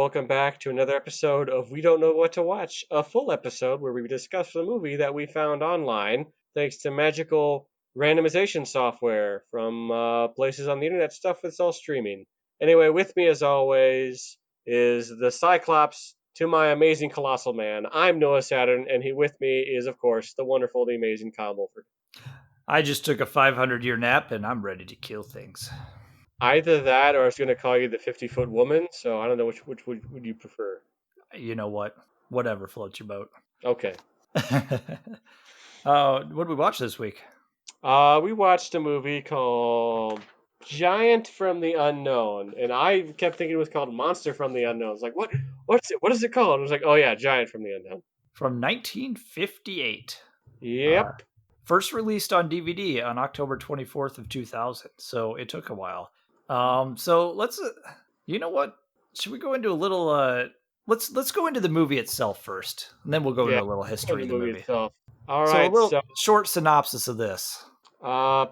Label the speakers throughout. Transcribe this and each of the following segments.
Speaker 1: Welcome back to another episode of We Don't Know What to Watch, a full episode where we discuss the movie that we found online thanks to magical randomization software from places on the internet, stuff that's all streaming. Anyway, with me as always is the Cyclops to my amazing Colossal Man. I'm Noah Saturn, and he with me is, of course, the wonderful, the amazing Kyle Wolford.
Speaker 2: I just took a 500-year nap and I'm ready to kill things.
Speaker 1: Either that, or I was going to call you the 50-foot woman, so I don't know which would you prefer.
Speaker 2: You know what? Whatever floats your boat.
Speaker 1: Okay.
Speaker 2: What did we watch this week?
Speaker 1: We watched a movie called Giant from the Unknown, and I kept thinking it was called Monster from the Unknown. It's like, what's it? What is it called? I was like, oh yeah, Giant from the Unknown.
Speaker 2: From 1958.
Speaker 1: Yep.
Speaker 2: First released on DVD on October 24th of 2000. So it took a while. So let's, you know what? Should we go into a little, let's go into the movie itself first, and then we'll go
Speaker 1: Yeah.
Speaker 2: into a little
Speaker 1: The
Speaker 2: history of the
Speaker 1: movie
Speaker 2: movie.
Speaker 1: itself. All
Speaker 2: So a
Speaker 1: right.
Speaker 2: little
Speaker 1: So,
Speaker 2: short synopsis of this.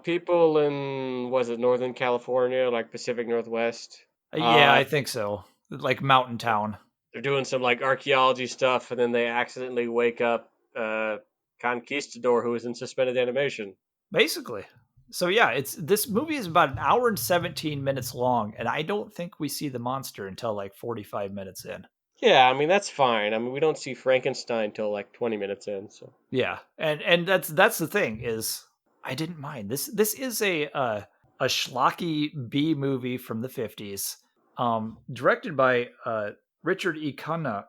Speaker 1: people in was it Northern California, like Pacific Northwest?
Speaker 2: Yeah,
Speaker 1: Uh,
Speaker 2: I think so. Like Mountain Town.
Speaker 1: they're doing some like archaeology stuff, and then they accidentally wake up Conquistador, who is in suspended animation.
Speaker 2: Basically. So yeah, it's this movie is about an hour and 17 minutes long, and I don't think we see the monster until like 45 minutes in.
Speaker 1: Yeah, I mean that's fine. I mean we don't see Frankenstein till like 20 minutes in, so.
Speaker 2: Yeah, and that's the thing is I didn't mind this. This is a schlocky B movie from the 50s, directed by Richard E. Cunha,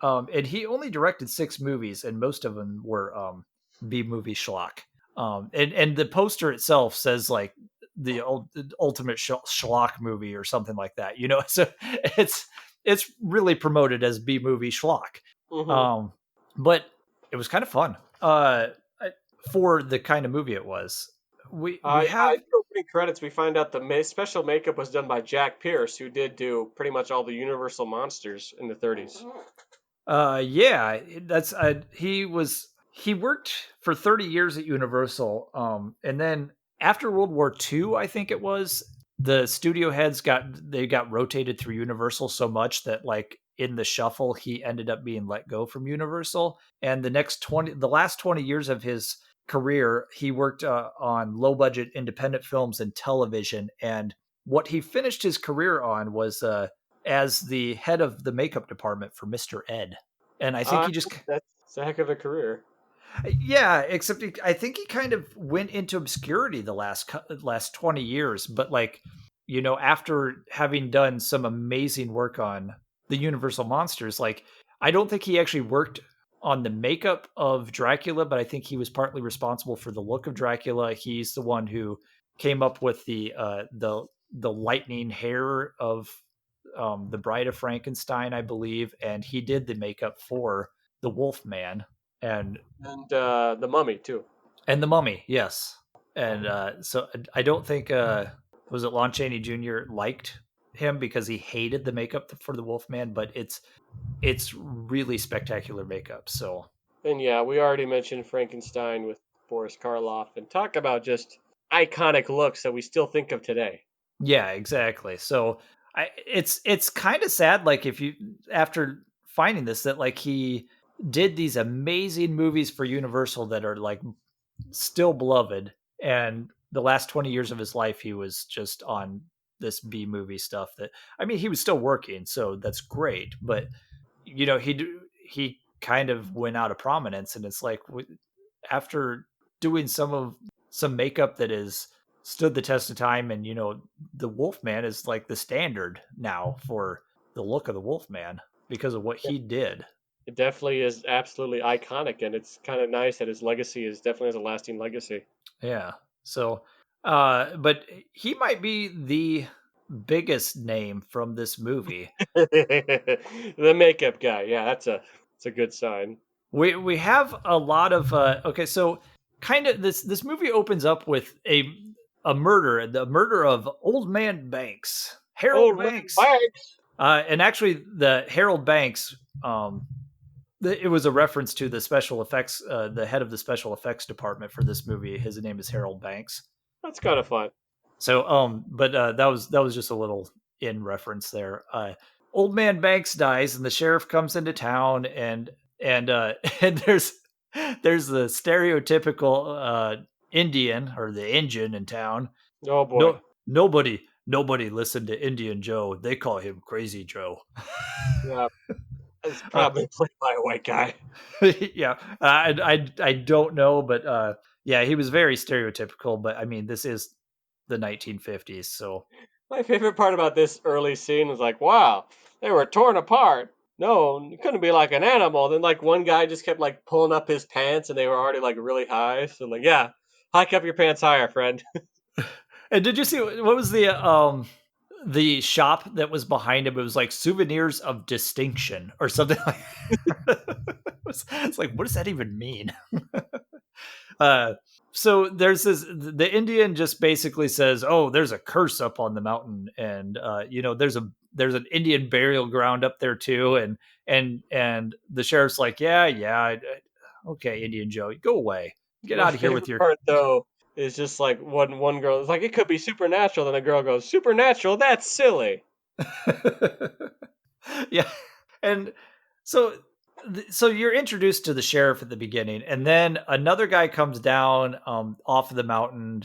Speaker 2: and he only directed 6 movies, and most of them were B movie schlock. And the poster itself says like the ultimate schlock movie or something like that, you know. So it's really promoted as B movie schlock.
Speaker 1: Hmm.
Speaker 2: Um, but it was kind of fun for the kind of movie it was. We
Speaker 1: Yeah, in
Speaker 2: have
Speaker 1: the opening credits, we find out the special makeup was done by Jack Pierce, who did do pretty much all the Universal monsters in the 30s.
Speaker 2: yeah, that's he worked for 30 years at Universal, and then after World War II, I think it was, the studio heads got rotated through Universal so much that like in the shuffle he ended up being let go from Universal, and the last 20 years of his career he worked on low budget independent films and television, and what he finished his career on was as the head of the makeup department for Mr. Ed. And I think he just,
Speaker 1: That's a heck of a career.
Speaker 2: yeah, except I think he kind of went into obscurity the last 20 years, but like, you know, after having done some amazing work on the Universal monsters, like I don't think he actually worked on the makeup of Dracula, but I think he was partly responsible for the look of Dracula. He's the one who came up with the lightning hair of the Bride of Frankenstein, I believe, and he did the makeup for the Wolf Man and
Speaker 1: And the Mummy, too.
Speaker 2: the Mummy. Yes, and so I don't think was it Lon Chaney Jr. liked him because he hated the makeup for the Wolf Man, but it's really spectacular makeup. So
Speaker 1: And yeah, we already mentioned Frankenstein with Boris Karloff, and talk about just iconic looks that we still think of today.
Speaker 2: yeah, exactly. So it's kind of sad, like if you after finding this that like he did these amazing movies for Universal that are like still beloved, and the last 20 years of his life he was just on this B movie stuff that, I mean, he was still working, so that's great, but you know, he kind of went out of prominence, and it's like after doing some makeup that is stood the test of time, and you know, the Wolfman is like the standard now for the look of the Wolfman because of what he did.
Speaker 1: It definitely is absolutely iconic, and it's kind of nice that his legacy is definitely has a lasting legacy.
Speaker 2: Yeah. So, but he might be the biggest name from this movie.
Speaker 1: The makeup guy, yeah, that's a good sign.
Speaker 2: We have a lot of okay, so kind of this movie opens up with a murder, the murder of Old Man Banks, Harold
Speaker 1: Old man
Speaker 2: Banks,
Speaker 1: Banks.
Speaker 2: and actually the Harold Banks. It was a reference to the special effects, the head of the special effects department for this movie. His name is Harold Banks.
Speaker 1: That's kind of fun.
Speaker 2: So, but that was just a little in reference there. Old man Banks dies, and the sheriff comes into town, and and there's the stereotypical Indian or the Indian in town.
Speaker 1: Oh boy.
Speaker 2: No, nobody listened to Indian Joe. They call him Crazy Joe.
Speaker 1: Yeah, it's
Speaker 2: Uh,
Speaker 1: probably played by a white guy.
Speaker 2: yeah, I don't know, but yeah, he was very stereotypical. But I mean, this is the 1950s, so
Speaker 1: My favorite part about this early scene was like, wow, they were torn apart. No, it couldn't be like an animal. Then like one guy just kept like pulling up his pants and they were already like really high. So like, yeah, hike up your pants higher, friend.
Speaker 2: And did you see what was the shop that was behind him? It was like souvenirs of distinction or something like. It's like, what does that even mean? uh, so there's the Indian just basically says, "Oh, there's a curse up on the mountain, and there's an Indian burial ground up there too." And the sheriff's like, "Yeah, okay, Indian Joe, go away, get
Speaker 1: My
Speaker 2: out of here with
Speaker 1: favorite
Speaker 2: your."
Speaker 1: part though is just like one girl is like, it could be supernatural. Then a girl goes, supernatural? That's silly.
Speaker 2: Yeah, and so so you're introduced to the sheriff at the beginning, and then another guy comes down off of the mountain,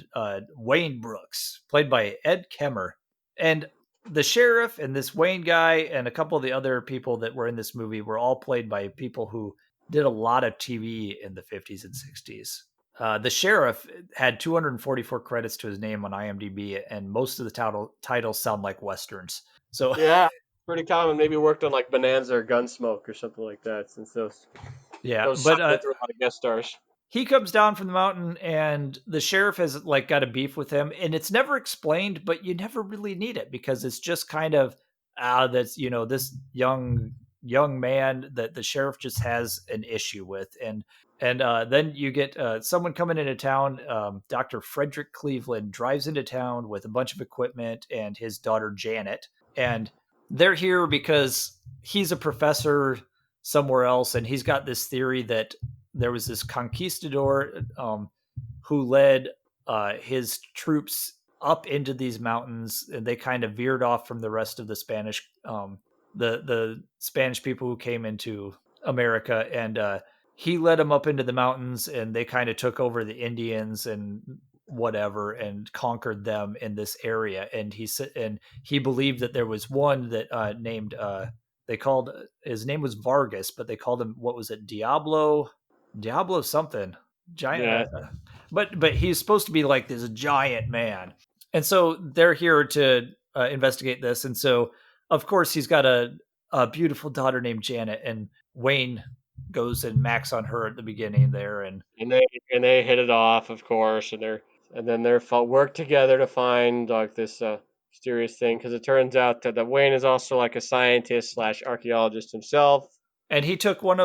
Speaker 2: Wayne Brooks, played by Ed Kemmer, and the sheriff and this Wayne guy and a couple of the other people that were in this movie were all played by people who did a lot of TV in the 50s and 60s. The sheriff had 244 credits to his name on IMDb, and most of the titles sound like westerns. So
Speaker 1: Yeah, pretty common. Maybe worked on like Bonanza or Gunsmoke or something like that. Since
Speaker 2: yeah,
Speaker 1: those
Speaker 2: but
Speaker 1: cycled through a lot of guest stars.
Speaker 2: he comes down from the mountain, and the sheriff has like got a beef with him, and it's never explained, but you never really need it because it's just kind of that's this young man that the sheriff just has an issue with, and then you get someone coming into town. Dr. Frederick Cleveland drives into town with a bunch of equipment and his daughter Janet, and they're here because he's a professor somewhere else, and he's got this theory that there was this conquistador who led his troops up into these mountains, and they kind of veered off from the rest of the Spanish, the Spanish people who came into America, and he led them up into the mountains, and they kind of took over the Indians and whatever and conquered them in this area. And he believed that there was one that named they called his name was Vargas, but they called him, what was it, Diablo something giant,
Speaker 1: Yeah,
Speaker 2: but he's supposed to be like this giant man, and so they're here to investigate this, and so of course he's got a beautiful daughter named Janet, and Wayne goes and macks on her at the beginning there, and
Speaker 1: and they hit it off, of course, and then they're work together to find like this mysterious thing because it turns out that Wayne is also like a scientist slash archaeologist himself.
Speaker 2: he took one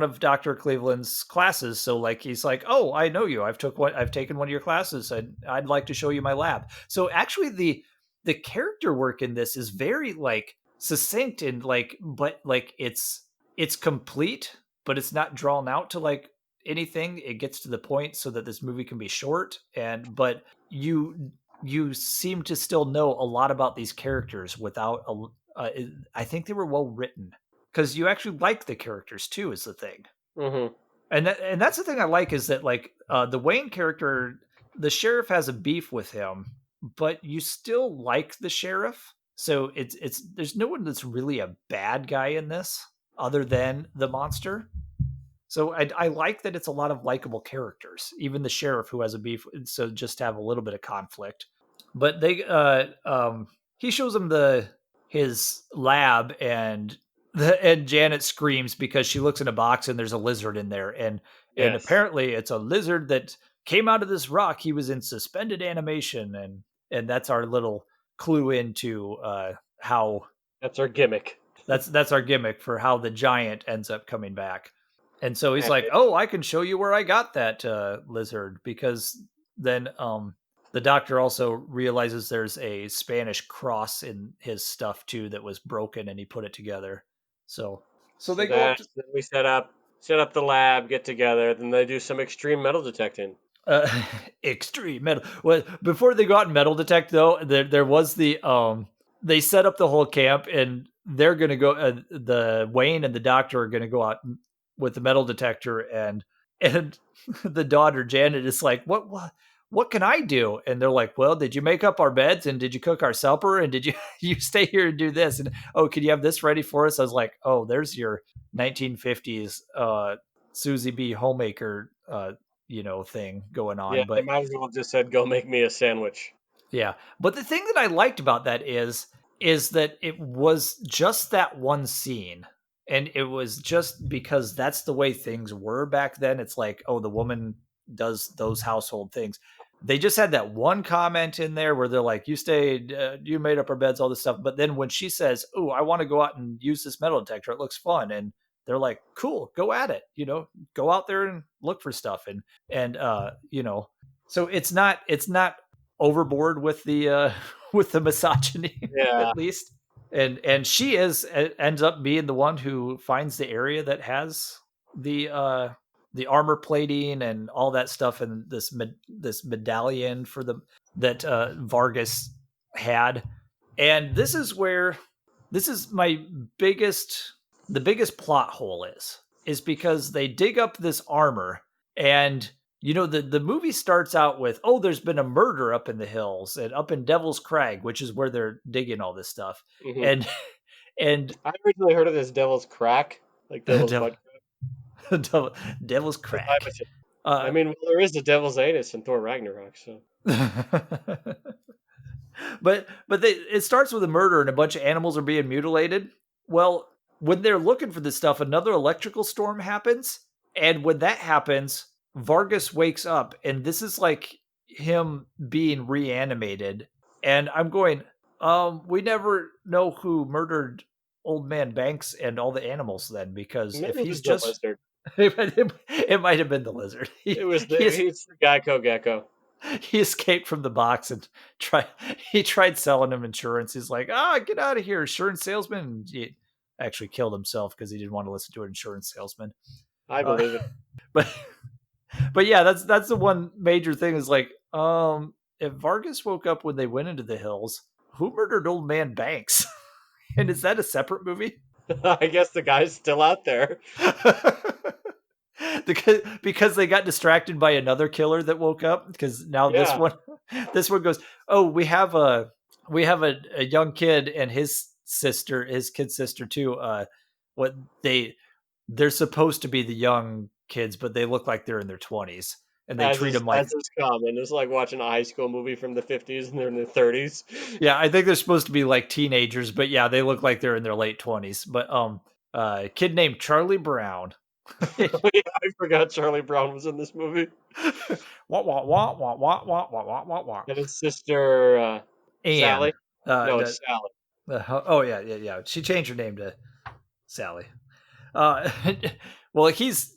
Speaker 2: of Dr. Cleveland's classes. So like he's like, "Oh, I know you. I've taken one of your classes. I'd like to show you my lab." So actually the character work in this is very like succinct and like, but like it's complete, but it's not drawn out to like anything. It gets to the point so that this movie can be short, and but you seem to still know a lot about these characters without a I think they were well written because you actually like the characters too, is the thing.
Speaker 1: Hmm.
Speaker 2: And that's the thing I like, is that like the Wayne character, the sheriff has a beef with him, but you still like the sheriff. So it's there's no one that's really a bad guy in this other than the monster. So I like that it's a lot of likable characters, even the sheriff who has a beef. So just to have a little bit of conflict, but he shows him his lab, and Janet screams because she looks in a box and there's a lizard in there, and
Speaker 1: Yes,
Speaker 2: apparently it's a lizard that came out of this rock. He was in suspended animation, and that's our little clue into how
Speaker 1: that's our gimmick.
Speaker 2: that's our gimmick for how the giant ends up coming back. And so he's
Speaker 1: And
Speaker 2: like, "Oh, I can show you where I got that lizard," because then the doctor also realizes there's a Spanish cross in his stuff too that was broken, and he put it together. So
Speaker 1: so
Speaker 2: they go up
Speaker 1: that
Speaker 2: to
Speaker 1: then we set up the lab, get together, then they do some extreme metal detecting.
Speaker 2: extreme metal. Well, before they go out and metal detect, though, there was the they set up the whole camp, and they're going to go. The Wayne and the doctor are going to go out with the metal detector, and the daughter Janet is like, what can I do? And they're like, well, did you make up our beds, and did you cook our supper, and did you you stay here and do this, and oh, could you have this ready for us? I was like, oh, there's your 1950s Susie B. homemaker thing going
Speaker 1: Yeah,
Speaker 2: on.
Speaker 1: they
Speaker 2: But
Speaker 1: might as well have just said, "Go make me a sandwich."
Speaker 2: yeah. But the thing that I liked about that is that it was just that one scene. And it was just because that's the way things were back then. It's like, oh, the woman does those household things. They just had that one comment in there where they're like, you stayed, you made up our beds, all this stuff. But then when she says, oh, I want to go out and use this metal detector, it looks fun. And they're like, cool, go at it. Go out there and look for stuff. And so it's not overboard with the with the misogyny
Speaker 1: Yeah,
Speaker 2: at least. And she ends up being the one who finds the area that has the armor plating and all that stuff, and this medallion for the that Vargas had. And this is my biggest the biggest plot hole is because they dig up this armor, and the movie starts out with, oh, there's been a murder up in the hills and up in Devil's Crag, which is where they're digging all this stuff.
Speaker 1: hmm
Speaker 2: And and
Speaker 1: I originally heard of this Devil's Crack, like Devil's
Speaker 2: Devil,
Speaker 1: Butt.
Speaker 2: Devil's
Speaker 1: Because I
Speaker 2: Crag.
Speaker 1: was, I
Speaker 2: Uh,
Speaker 1: mean, well, there is the Devil's Anus in Thor Ragnarok, so
Speaker 2: it starts with a murder and a bunch of animals are being mutilated. Well, when they're looking for this stuff, another electrical storm happens, and when that happens, Vargas wakes up, and this is like him being reanimated. And I'm going, we never know who murdered Old Man Banks and all the animals then, because
Speaker 1: maybe
Speaker 2: if
Speaker 1: it
Speaker 2: he's
Speaker 1: was the
Speaker 2: just
Speaker 1: lizard.
Speaker 2: it might have been the lizard.
Speaker 1: It was
Speaker 2: He is
Speaker 1: it's the Geico Gecko.
Speaker 2: he escaped from the box and tried selling him insurance. He's like, get out of here, insurance salesman. And he actually killed himself because he didn't want to listen to an insurance salesman.
Speaker 1: I
Speaker 2: Uh,
Speaker 1: believe it.
Speaker 2: but but yeah, that's the one major thing is like, if Vargas woke up when they went into the hills, who murdered Old Man Banks? And is that a separate movie?
Speaker 1: I guess the guy's still out there.
Speaker 2: Because they got distracted by another killer that woke up, because now this
Speaker 1: Yeah,
Speaker 2: one this one goes, oh, we have a young kid and his kid sister too. What they're supposed to be the young kids, but they look like they're in their 20s, and they treat them like,
Speaker 1: as is common. It's like watching a high school movie from the 50s and they're in their 30s.
Speaker 2: yeah, I think they're supposed to be like teenagers, but yeah, they look like they're in their late 20s. But kid named Charlie Brown.
Speaker 1: Oh, yeah, I forgot Charlie Brown was in this movie.
Speaker 2: Wah, wah, wah, wah, wah, wah, wah, wah, wah, wah.
Speaker 1: And his sister,
Speaker 2: Anne.
Speaker 1: Sally. No, it's Sally.
Speaker 2: Oh yeah, yeah, yeah. She changed her name to Sally. Uh, well, he's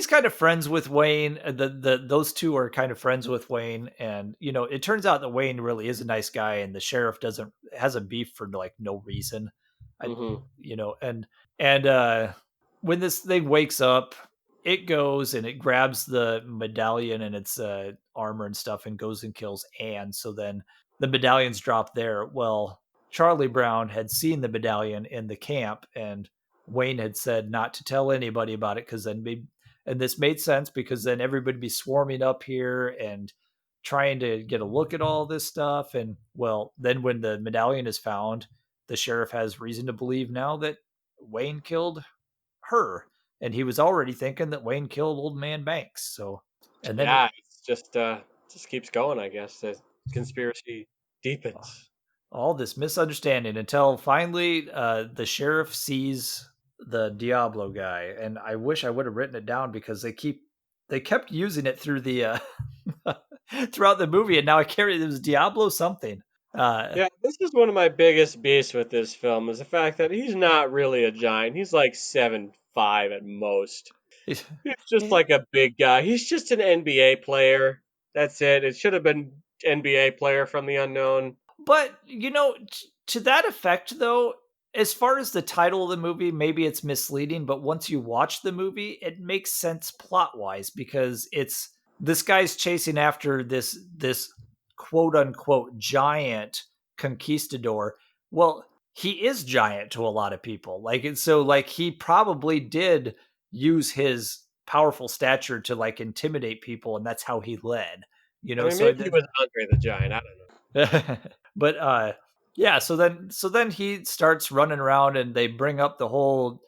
Speaker 2: kind of friends with Wayne. Those two are kind of friends with Wayne, and it turns out that Wayne really is a nice guy, and the sheriff doesn't has a beef for like no reason. I
Speaker 1: Hmm
Speaker 2: you know and when this thing wakes up, it goes and it grabs the medallion and its armor and stuff and goes and kills Anne. So then the medallions drop there. Well, Charlie Brown had seen the medallion in the camp, and Wayne had said not to tell anybody about it, because and this made sense, because then everybody would be swarming up here and trying to get a look at all this stuff. And well, then when the medallion is found, the sheriff has reason to believe now that Wayne killed her, and he was already thinking that Wayne killed Old Man Banks. So, and then
Speaker 1: Yeah, it's just keeps going, I guess. The conspiracy deepens.
Speaker 2: all this misunderstanding until finally the sheriff sees the Diablo guy, and I wish I would have written it down, because they kept using it through the throughout the movie, and now I carry it was Diablo something. Uh,
Speaker 1: Yeah, this is one of my biggest beefs with this film is the fact that he's not really a giant. He's like 7'5" at most. He's just like a big guy. He's just an NBA player. That's it. It should have been NBA player from the unknown.
Speaker 2: But to that effect, though, as far as the title of the movie, maybe it's misleading. But once you watch the movie, it makes sense plot wise, because it's this guy's chasing after this quote unquote giant conquistador. Well, he is giant to a lot of people. Like, and so like he probably did use his powerful stature to like intimidate people, and that's how he led. You
Speaker 1: I
Speaker 2: know,
Speaker 1: mean,
Speaker 2: so
Speaker 1: maybe he was Andre the Giant. I don't know.
Speaker 2: but yeah, so then he starts running around and they bring up the whole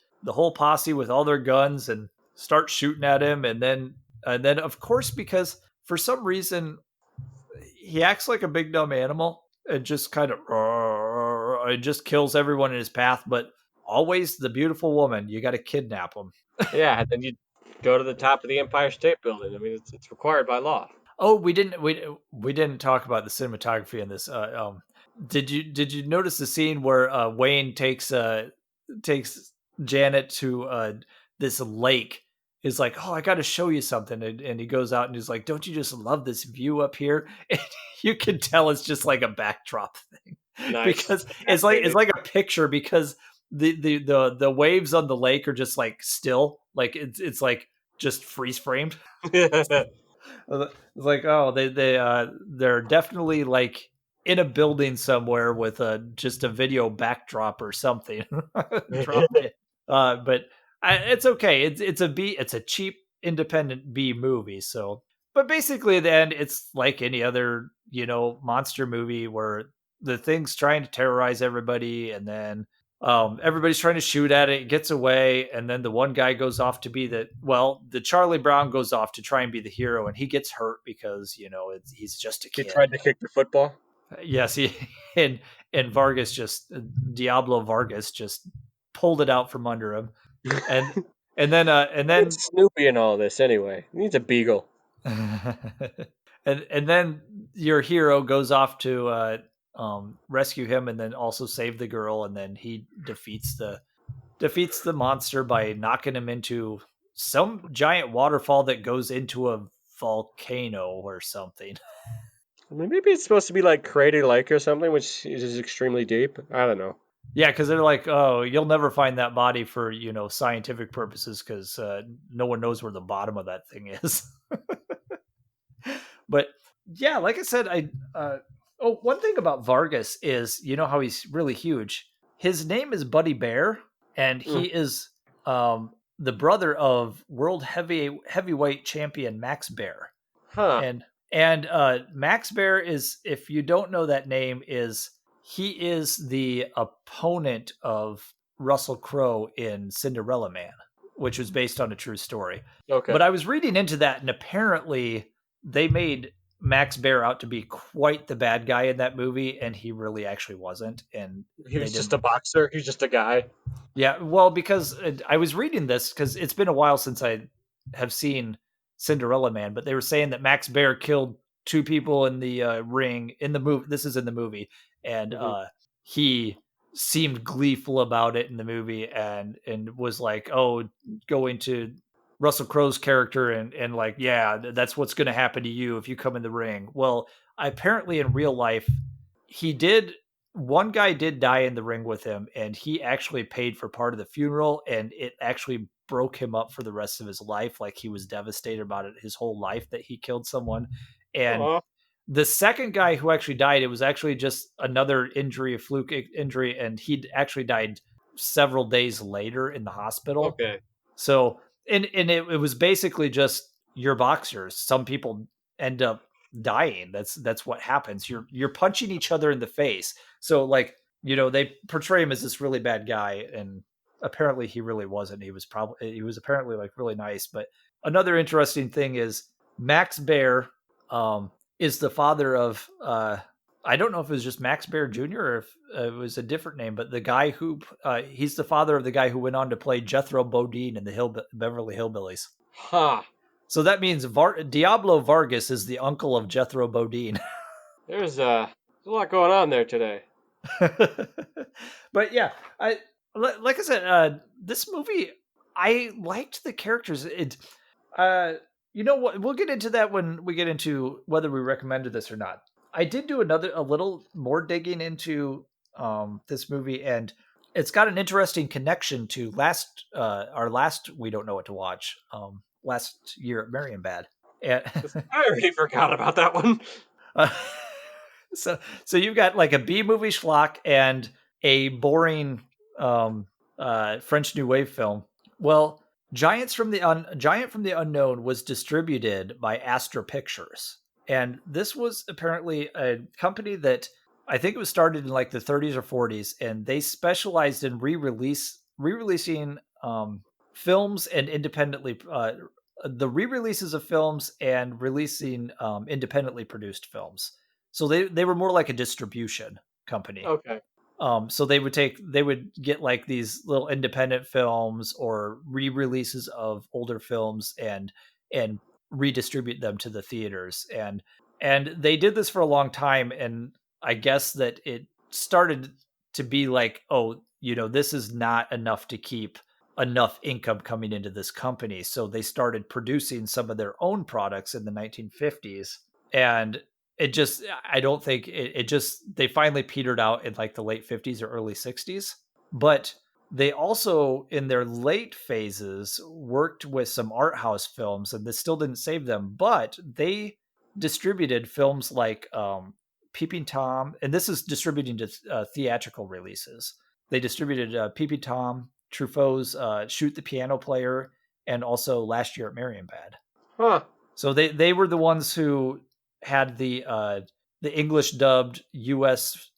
Speaker 2: posse with all their guns and start shooting at him, and then of course, because for some reason he acts like a big dumb animal and just kind of it just kills everyone in his path, but always the beautiful woman, you got to kidnap them.
Speaker 1: Yeah, and then you go to the top of the Empire State Building. I mean, it's required by law.
Speaker 2: Oh, we didn't talk about the cinematography in this. Did you notice the scene where Wayne takes Janet to this lake? Is like, oh, I got to show you something, and he goes out and he's like, don't you just love this view up here? And you can tell it's just like a backdrop thing
Speaker 1: Nice.
Speaker 2: because it's
Speaker 1: Fascinating.
Speaker 2: like a picture because the waves on the lake are just like still, like it's like just freeze framed. It's like, oh, they're definitely like in a building somewhere with a just a video backdrop or something dropped in. But it's okay. It's a cheap independent B movie. So, but basically, at the end, it's like any other monster movie where the thing's trying to terrorize everybody, and then everybody's trying to shoot at it, it gets away, and then the one guy goes off to be the Charlie Brown goes off to try and be the hero, and he gets hurt because he's just a
Speaker 1: He
Speaker 2: kid.
Speaker 1: tried to kick the football.
Speaker 2: Yes, he and Vargas just Diablo Vargas just pulled it out from under him, and and then
Speaker 1: It's Snoopy and all this anyway. He needs a beagle.
Speaker 2: and then your hero goes off to rescue him, and then also save the girl, and then he defeats the monster by knocking him into some giant waterfall that goes into a volcano or something.
Speaker 1: I mean, maybe it's supposed to be like Crater Lake or something, which is extremely deep. I don't know.
Speaker 2: Yeah, because they're like, oh, you'll never find that body for scientific purposes because no one knows where the bottom of that thing is. But yeah, like I said, one thing about Vargas is how he's really huge. His name is Buddy Bear, and
Speaker 1: Hmm.
Speaker 2: he is the brother of world heavyweight champion Max Bear.
Speaker 1: Huh.
Speaker 2: And Max Bear is, if you don't know that name, he is the opponent of Russell Crowe in Cinderella Man, which was based on a true story.
Speaker 1: Okay.
Speaker 2: But I was reading into that, and apparently they made Max Bear out to be quite the bad guy in that movie, and he really actually wasn't. And
Speaker 1: He
Speaker 2: they
Speaker 1: was just
Speaker 2: didn't.
Speaker 1: a boxer. He was just a guy.
Speaker 2: Yeah, well, because I was reading this because it's been a while since I have seen Cinderella Man, but they were saying that Max Bear killed two people in the ring in the movie. This is in the movie, and
Speaker 1: Hmm.
Speaker 2: he seemed gleeful about it in the movie, and was like, "Oh, going to Russell Crowe's character, and like, yeah, that's what's going to happen to you if you come in the ring." Well, apparently in real life, he did one guy did die in the ring with him, and he actually paid for part of the funeral, and it actually broke him up for the rest of his life. Like, he was devastated about it his whole life that he killed someone. And
Speaker 1: Oh,
Speaker 2: the second guy who actually died, it was actually just another injury, a fluke injury, and he actually died several days later in the hospital.
Speaker 1: okay.
Speaker 2: So, and it was basically just, your boxers. Some people end up dying. That's what happens. You're punching each other in the face. So, like, they portray him as this really bad guy, and apparently he really wasn't. He was apparently like really nice. But another interesting thing is Max Bear is the father of I don't know if it was just Max Bear Jr. or if it was a different name, but the guy who he's the father of the guy who went on to play Jethro Bodine in the Beverly Hillbillies.
Speaker 1: Huh.
Speaker 2: So that means Diablo Vargas is the uncle of Jethro Bodine.
Speaker 1: There's a lot going on there today.
Speaker 2: But yeah, like I said, this movie, I liked the characters. Uh, you know what? We'll get into that when we get into whether we recommended this or not. I did do a little more digging into this movie, and it's got an interesting connection to our last We Don't Know What to Watch last year at Marienbad. And
Speaker 1: I already forgot about that one.
Speaker 2: uh, so you've got like a B movie schlock, and a boring French New Wave film. Well, Giant from the Unknown was distributed by Astra Pictures, and this was apparently a company that I think it was started in like the 30s or 40s, and they specialized in re-releasing films and independently the re-releases of films and releasing independently produced films. So they were more like a distribution company.
Speaker 1: Okay.
Speaker 2: So they would get like these little independent films or re-releases of older films and redistribute them to the theaters, and they did this for a long time, and I guess that it started to be like, oh, this is not enough to keep enough income coming into this company, so they started producing some of their own products in the 1950s, and it just I don't think it just they finally petered out in like the late 50s or early 60s, but they also in their late phases worked with some art house films, and this still didn't save them, but they distributed films like Peeping Tom, and this is distributing to theatrical releases. They distributed Peeping Tom, Truffaut's Shoot the Piano Player, and also Last Year at Marienbad.
Speaker 1: Huh.
Speaker 2: So they were the ones who had the English dubbed U.S.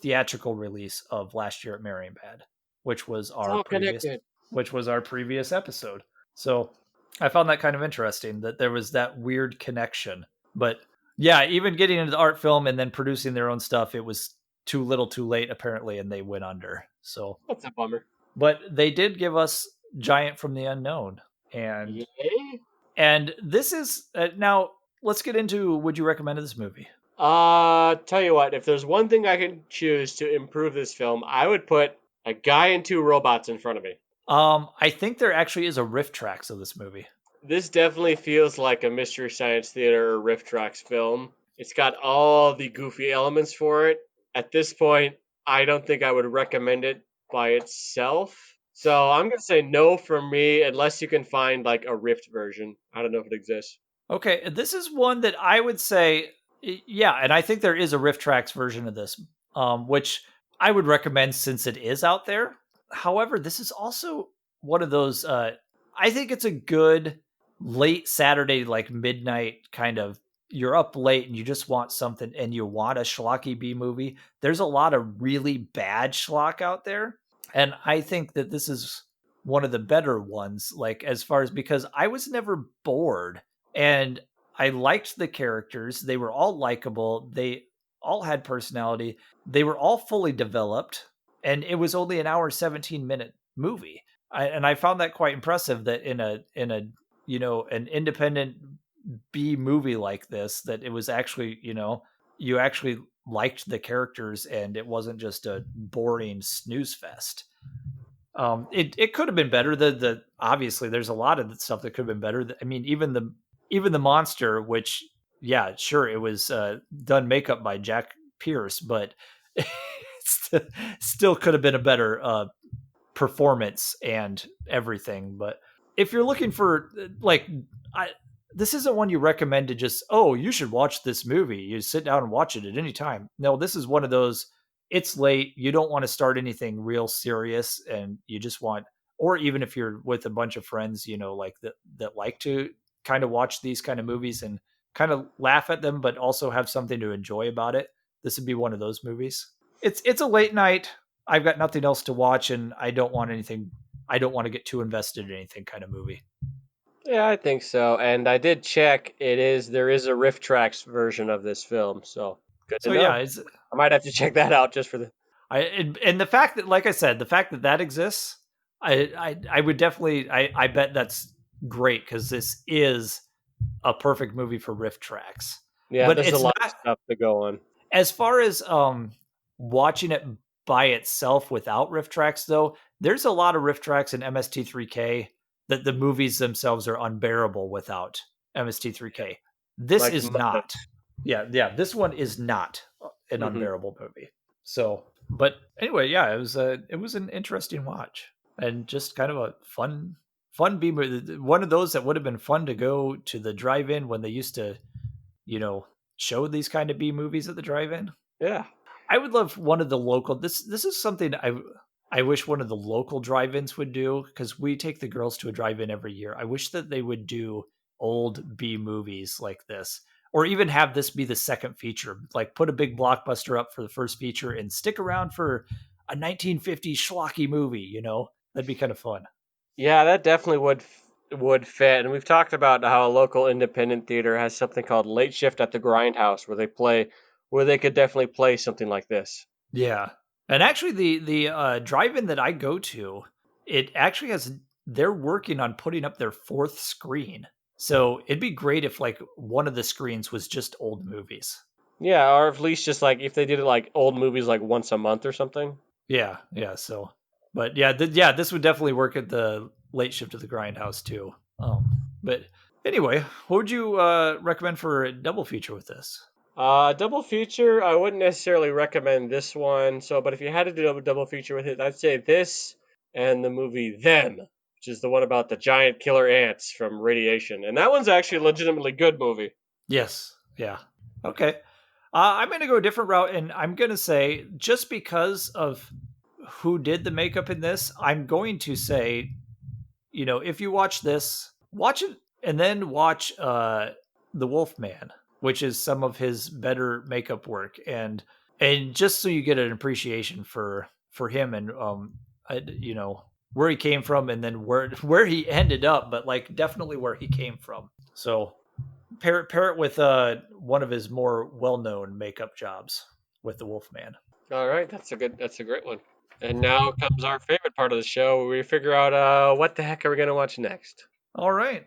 Speaker 2: theatrical release of Last Year at Marienbad, which was
Speaker 1: It's
Speaker 2: our
Speaker 1: all
Speaker 2: previous
Speaker 1: connected.
Speaker 2: episode. So I found that kind of interesting that there was that weird connection. But yeah, even getting into the art film and then producing their own stuff, it was too little, too late apparently, and they went under. So,
Speaker 1: That's a bummer.
Speaker 2: but they did give us Giant from the Unknown, and
Speaker 1: Yay.
Speaker 2: this is now let's get into would you recommend this movie?
Speaker 1: Tell you what, if there's one thing I can choose to improve this film, I would put a guy and two robots in front of me.
Speaker 2: I think there actually is a riff tracks of this movie.
Speaker 1: This definitely feels like a Mystery Science Theater or Riff Tracks film. It's got all the goofy elements for it. At this point, I don't think I would recommend it by itself. So I'm gonna say no for me, unless you can find like a ripped version. I don't know if it exists.
Speaker 2: Okay, this is one that I would say, yeah, and I think there is a riff tracks version of this, which I would recommend since it is out there. However, this is also one of those. I think it's a good late Saturday, like midnight kind of. You're up late and you just want something, and you want a schlocky B movie. There's a lot of really bad schlock out there, and I think that this is one of the better ones. Like as far as because I was never bored and I liked the characters. They were all likable. They all had personality. They were all fully developed, and it was only an hour 17-minute movie. And I found that quite impressive that in a an independent B movie like this that it was actually you actually liked the characters and it wasn't just a boring snooze fest. It could have been better. The obviously there's a lot of the stuff that could have been better. I mean, even the monster, which yeah, sure, it was done makeup by Jack Pierce, but still could have been a better performance and everything. But if you're looking for I this isn't one you recommend to just, oh, you should watch this movie. You sit down and watch it at any time. No, this is one of those, it's late, you don't want to start anything real serious, and you just want, or even if you're with a bunch of friends, like that like to kind of watch these kind of movies and kind of laugh at them, but also have something to enjoy about it. This would be one of those movies. It's a late night. I've got nothing else to watch, and I don't want anything. I don't want to get too invested in anything kind of movie.
Speaker 1: Yeah, I think so. And I did check. There is a Riff Tracks version of this film, so good to
Speaker 2: So yeah,
Speaker 1: know.
Speaker 2: it's
Speaker 1: I might have to check that out just for the.
Speaker 2: and the fact that, like I said, the fact that that exists, I would definitely, I bet that's great because this is a perfect movie for riff tracks.
Speaker 1: Yeah,
Speaker 2: But
Speaker 1: there's a
Speaker 2: it's
Speaker 1: lot of
Speaker 2: not
Speaker 1: stuff to go on.
Speaker 2: as far as watching it by itself without riff tracks though. There's a lot of riff tracks in MST3K that the movies themselves are unbearable without MST3K. This
Speaker 1: Like
Speaker 2: is not.
Speaker 1: most.
Speaker 2: Yeah, this one is not an
Speaker 1: Hmm.
Speaker 2: unbearable movie. So, but anyway, yeah, it was an interesting watch and just kind of a fun B movie. One of those that would have been fun to go to the drive-in when they used to, you know, show these kind of B movies at the drive-in.
Speaker 1: Yeah.
Speaker 2: I would love one of the local. This is something I wish one of the local drive-ins would do, because we take the girls to a drive-in every year. I wish that they would do old B movies like this, or even have this be the second feature. Like put a big blockbuster up for the first feature and stick around for a 1950s schlocky movie. That'd be kind of fun.
Speaker 1: Yeah, that definitely would fit. And we've talked about how a local independent theater has something called Late Shift at the Grindhouse, where they could definitely play something like this.
Speaker 2: Yeah. And actually the drive-in that I go to, it actually has they're working on putting up their fourth screen. So it'd be great if like one of the screens was just old movies.
Speaker 1: Yeah, or at least just like if they did it like old movies like once a month or something.
Speaker 2: Yeah, yeah. So, but yeah, yeah, this would definitely work at the late shift of the grindhouse too. But anyway, what would you recommend for a double feature with this?
Speaker 1: Double feature, I wouldn't necessarily recommend this one. So, but if you had to do a double feature with it, I'd say this and the movie Them, which is the one about the giant killer ants from radiation. And that one's actually a legitimately good movie.
Speaker 2: Yes. Yeah. Okay. I'm going to go a different route, and I'm going to say just because of who did the makeup in this, I'm going to say, if you watch this, watch it and then watch The Wolfman, which is some of his better makeup work, and just so you get an appreciation for him, and where he came from, and then where he ended up, but like definitely where he came from. So pair it with one of his more well-known makeup jobs with The Wolfman.
Speaker 1: All right, that's a great one. And now comes our favorite part of the show where we figure out what the heck are we going to watch next.
Speaker 2: All right.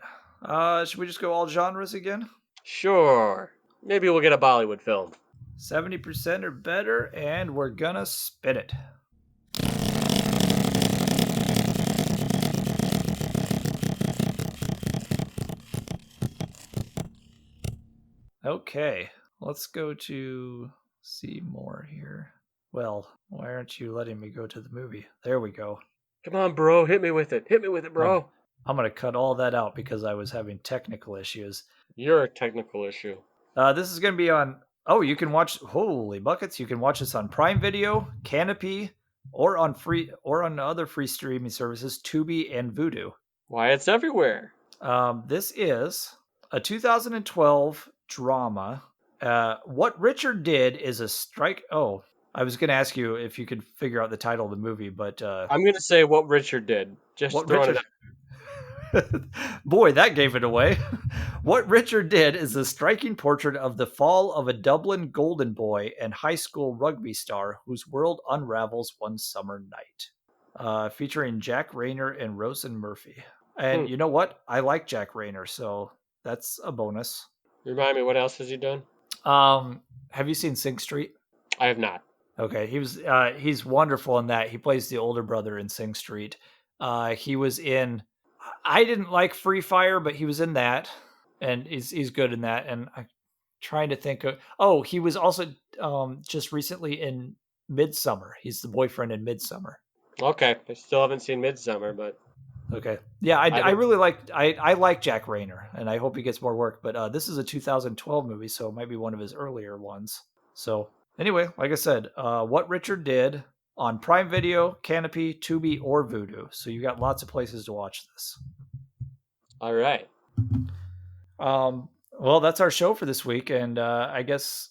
Speaker 2: Should we just go all genres again?
Speaker 1: Sure. Maybe we'll get a Bollywood film.
Speaker 2: 70% or better, and we're gonna spin it. Okay, let's go to see more here. Well, why aren't you letting me go to the movie? There we go.
Speaker 1: Come on, bro. Hit me with it. Hit me with it,
Speaker 2: I'm,
Speaker 1: bro.
Speaker 2: I'm gonna cut all that out because I was having technical issues.
Speaker 1: You're a technical issue.
Speaker 2: This is gonna be on. Oh, you can watch. Holy buckets! You can watch this on Prime Video, Canopy, or on other free streaming services, Tubi and Vudu.
Speaker 1: Why, it's everywhere.
Speaker 2: This is a 2012 drama. What Richard Did is a strike. Oh, I was going to ask you if you could figure out the title of the movie, but
Speaker 1: I'm going to say what Richard did. Just
Speaker 2: what
Speaker 1: throwing it
Speaker 2: Richard.
Speaker 1: out.
Speaker 2: Boy, that gave it away. What Richard Did is a striking portrait of the fall of a Dublin golden boy and high school rugby star whose world unravels one summer night. Featuring Jack Rayner and Rosen Murphy. And you know what? I like Jack Rayner, so that's a bonus.
Speaker 1: Remind me, what else has he done?
Speaker 2: Have you seen Sing Street?
Speaker 1: I have not.
Speaker 2: Okay, he's wonderful in that. He plays the older brother in Sing Street. He was in. I didn't like Free Fire, but he was in that, and he's good in that. And I'm trying to think of. Oh, he was also just recently in Midsummer. He's the boyfriend in Midsummer.
Speaker 1: Okay, I still haven't seen Midsummer, but
Speaker 2: okay, yeah, I really I like Jack Rayner, and I hope he gets more work. But this is a 2012 movie, so it might be one of his earlier ones. So anyway, like I said, What Richard Did on Prime Video, Canopy, Tubi, or Vudu. So you got lots of places to watch this.
Speaker 1: All right.
Speaker 2: Well, that's our show for this week, and I guess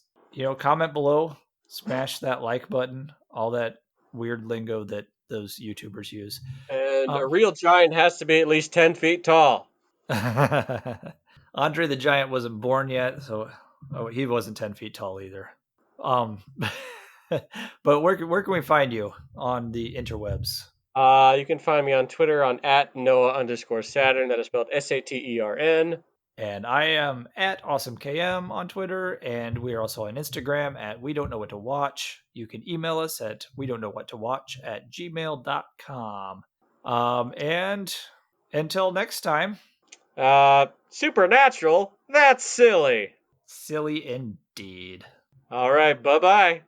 Speaker 2: comment below, smash that like button, all that weird lingo that those YouTubers use.
Speaker 1: And a real giant has to be at least 10 feet tall.
Speaker 2: Andre the Giant wasn't born yet, so he wasn't 10 feet tall either. But where can we find you on the interwebs?
Speaker 1: You can find me on Twitter on @Noah_Saturn. That is spelled SATERN.
Speaker 2: And I am @AwesomeKM on Twitter, and we are also on Instagram We Don't Know What to Watch. You can email us at WeDon'tKnowWhatToWatch@gmail.com. And until next time.
Speaker 1: Supernatural? That's silly.
Speaker 2: Silly indeed.
Speaker 1: All right, bye-bye.